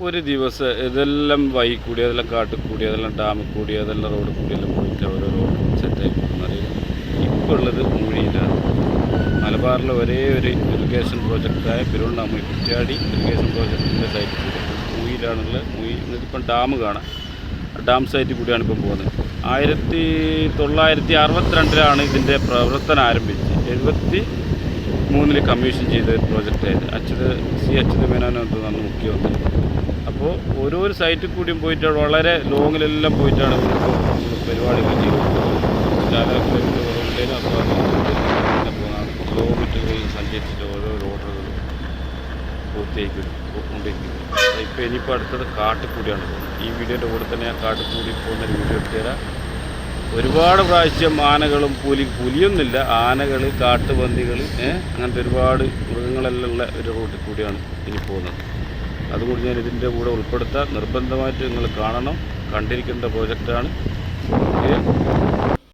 ഒരു ദിവസം ഇതെല്ലാം വഴി കൂടി, അതെല്ലാം കാട്ടിൽ കൂടി, അതെല്ലാം ഡാമിൽ കൂടി, അതെല്ലാം റോഡ് കൂടിയെല്ലാം പോയിട്ട് ഓരോ റോഡ് സെറ്റായി പോകുന്നറിയില്ല. ഇപ്പോൾ ഉള്ളത് മൂഴിയിലാണ്. മലബാറിലെ ഒരേ ഒരു ഇറിഗേഷൻ പ്രോജക്റ്റായ പെരുവണ്ണാമൂഴി കുറ്റ്യാടി ഇറിഗേഷൻ പ്രോജക്റ്റിൻ്റെ സൈറ്റ് കൂടി മൂഴിയിലാണുള്ളത്. ഇതിപ്പം ഡാം കാണാം. ഡാം സൈറ്റിൽ കൂടിയാണ് ഇപ്പം പോകുന്നത്. 1962 ഇതിൻ്റെ പ്രവർത്തനം ആരംഭിച്ച് 73 കമ്മീഷൻ ചെയ്ത പ്രോജക്റ്റായത്. അച്യുത മേനോനാണ് മുഖ്യമന്ത്രി. അപ്പോൾ ഓരോരോ സൈറ്റിൽ കൂടിയും പോയിട്ടാണ്, വളരെ ലോങ്ങിലെല്ലാം പോയിട്ടാണ് പരിപാടികൾ ചെയ്യുന്നത്. കിലോമീറ്റർ കുറവുണ്ടെങ്കിലും അപ്പോൾ കിലോമീറ്ററുകളിൽ സഞ്ചരിച്ചിട്ട് ഓരോ റോഡുകൾ പൂർത്തിയായിക്കൊണ്ടിരിക്കുന്നത്. ഇപ്പോൾ ഇനിയിപ്പോൾ അടുത്തത് കാട്ടിൽ കൂടിയാണ് പോകുന്നത്. ഈ വീഡിയോൻ്റെ കൂടെ തന്നെ ഞാൻ കാട്ടിൽ കൂടി പോകുന്നൊരു വീഡിയോ ഇട്ടുതരാം. ഒരുപാട് പ്രാവശ്യം ആനകളും പുലിയൊന്നുമില്ല, ആനകൾ, കാട്ടുപന്നികൾ, അങ്ങനത്തെ ഒരുപാട് മൃഗങ്ങളെല്ലാം ഉള്ള ഒരു റൂട്ടിൽ കൂടിയാണ് ഇനി പോകുന്നത്. അതുകൊണ്ട് ഞാൻ ഇതിൻ്റെ കൂടെ ഉൾപ്പെടുത്താൻ നിർബന്ധമായിട്ട് നിങ്ങൾ കാണണം. കണ്ടിരിക്കേണ്ട പ്രോജക്റ്റാണ്.